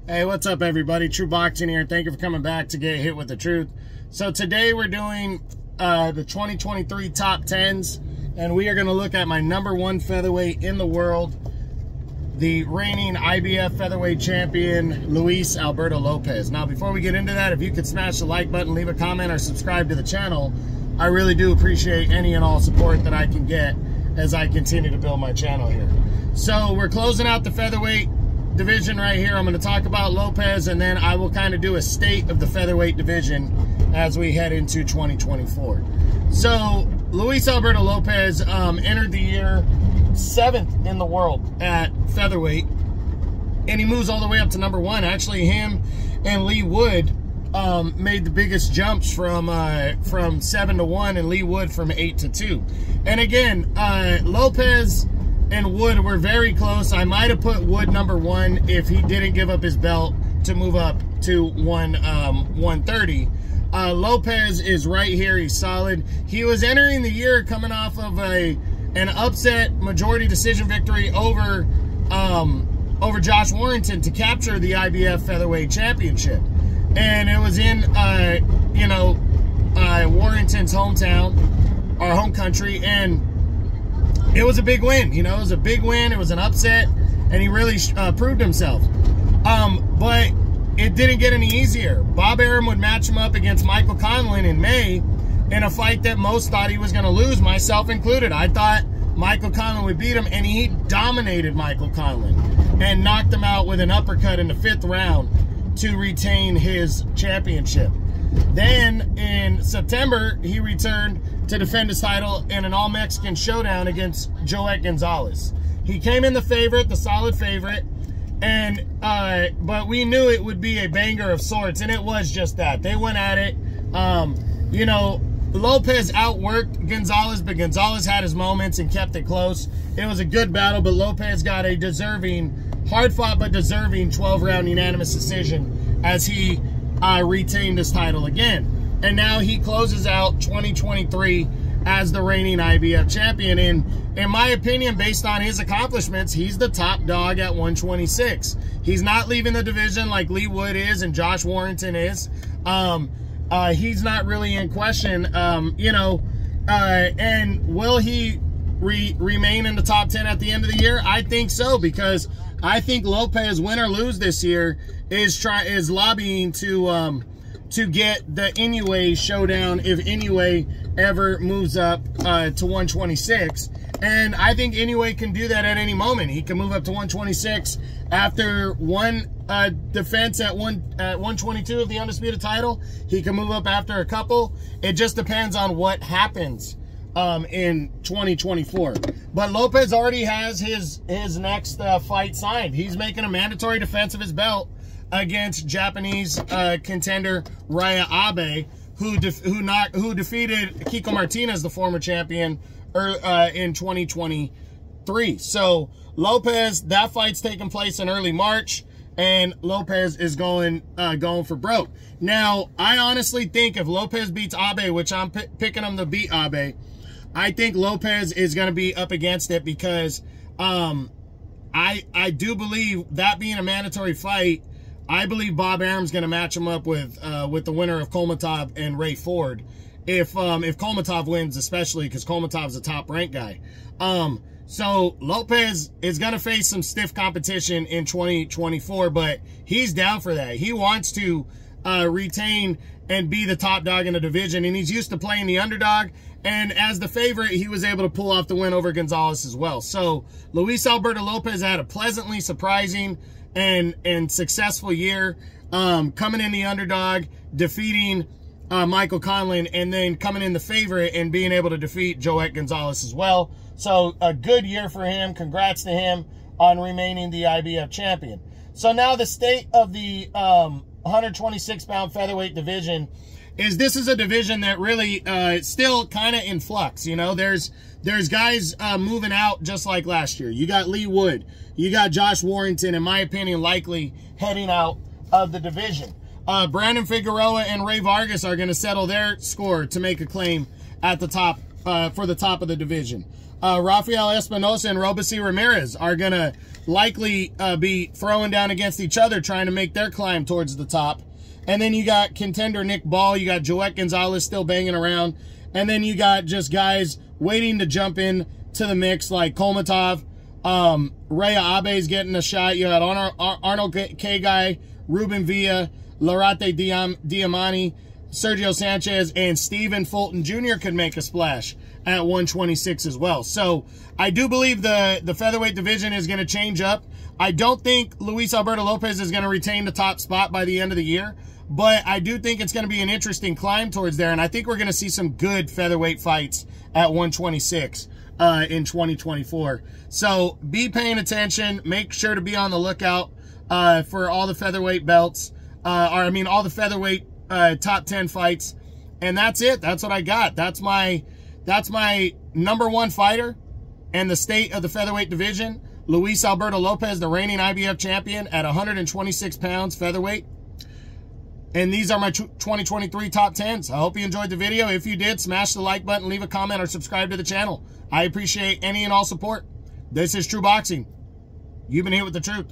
Hey, what's up, everybody? True Boxing here. Thank you for coming back to Get Hit with the Truth. So today we're doing the 2023 top 10s, and we are going to look at my #1 featherweight in the world, the reigning IBF featherweight champion, Luis Alberto Lopez. Now, before we get into that, if you could smash the like button, leave a comment, or subscribe to the channel, I really do appreciate any and all support that I can get as I continue to build my channel here. So we're closing out the featherweight division right here. I'm going to talk about Lopez, and then I will kind of do a state of the featherweight division as we head into 2024. So Luis Alberto Lopez entered the year 7th in the world at featherweight, and he moves all the way up to #1. Actually, him and Lee Wood made the biggest jumps from 7 to 1, and Lee Wood from 8 to 2. And again, Lopez and Wood were very close. I might have put Wood #1 if he didn't give up his belt to move up to 130. Lopez is right here. He's solid. He was entering the year coming off of an upset majority decision victory over Josh Warrington to capture the IBF featherweight championship, and it was in Warrington's hometown, our home country, and it was a big win. It was a big win. It was an upset, and he really proved himself. But it didn't get any easier. Bob Arum would match him up against Michael Conlan in May in a fight that most thought he was going to lose, myself included. I thought Michael Conlan would beat him, and he dominated Michael Conlan and knocked him out with an uppercut in the 5th round to retain his championship. Then in September, he returned to defend his title in an all-Mexican showdown against Joet Gonzalez. He came in the favorite, the solid favorite, and but we knew it would be a banger of sorts, and it was just that. They went at it. Lopez outworked Gonzalez, but Gonzalez had his moments and kept it close. It was a good battle, but Lopez got a deserving, hard-fought but deserving 12-round unanimous decision as he retained his title again. And now he closes out 2023 as the reigning IBF champion. And in my opinion, based on his accomplishments, he's the top dog at 126. He's not leaving the division like Lee Wood is and Josh Warrington is. He's not really in question, and will he remain in the top 10 at the end of the year? I think so, because I think Lopez, win or lose this year, is lobbying to get the Inoue showdown if Inoue ever moves up to 126. And I think Inoue can do that at any moment. He can move up to 126 after one defense at 122 of the undisputed title. He can move up after a couple. It just depends on what happens in 2024. But Lopez already has his next fight signed. He's making a mandatory defense of his belt against Japanese contender Raya Abe, who defeated Kiko Martinez, the former champion, in 2023. So Lopez, that fight's taking place in early March, and Lopez is going for broke. Now, I honestly think if Lopez beats Abe, which I'm picking him to beat Abe, I think Lopez is going to be up against it, because I do believe that being a mandatory fight, I believe Bob Arum's going to match him up with the winner of Kolmatov and Ray Ford. If Kolmatov wins, especially because Kolmatov's a top-ranked guy. So Lopez is going to face some stiff competition in 2024, but he's down for that. He wants to retain and be the top dog in the division, and he's used to playing the underdog. And as the favorite, he was able to pull off the win over Gonzalez as well. So Luis Alberto Lopez had a pleasantly surprising and successful year, coming in the underdog, defeating Michael Conlan, and then coming in the favorite and being able to defeat Joet Gonzalez as well. So a good year for him. Congrats to him on remaining the IBF champion. So now the state of the 126-pound featherweight division is, this is a division that really still kind of in flux. There's guys moving out just like last year. You got Lee Wood. You got Josh Warrington, in my opinion, likely heading out of the division. Brandon Figueroa and Ray Vargas are going to settle their score to make a claim at the top, for the top of the division. Rafael Espinosa and Robeisy Ramirez are going to likely be throwing down against each other, trying to make their climb towards the top. And then you got contender Nick Ball. You got Joet Gonzalez still banging around. And then you got just guys waiting to jump in to the mix like Kolmatov. Rhea Abe's getting a shot. You got Arnold K. Guy, Ruben Villa, Larate Diamani, Sergio Sanchez, and Stephen Fulton Jr. could make a splash at 126 as well. So I do believe the featherweight division is going to change up. I don't think Luis Alberto Lopez is going to retain the top spot by the end of the year, but I do think it's going to be an interesting climb towards there, and I think we're going to see some good featherweight fights at 126 in 2024. So be paying attention. Make sure to be on the lookout for all the featherweight belts, all the featherweight top 10 fights. And that's it. That's what I got. That's my number one fighter and the state of the featherweight division, Luis Alberto Lopez, the reigning IBF champion at 126 pounds featherweight. And these are my 2023 top 10s. I hope you enjoyed the video. If you did, smash the like button, leave a comment, or subscribe to the channel. I appreciate any and all support. This is True Boxing. You've been hit with the truth.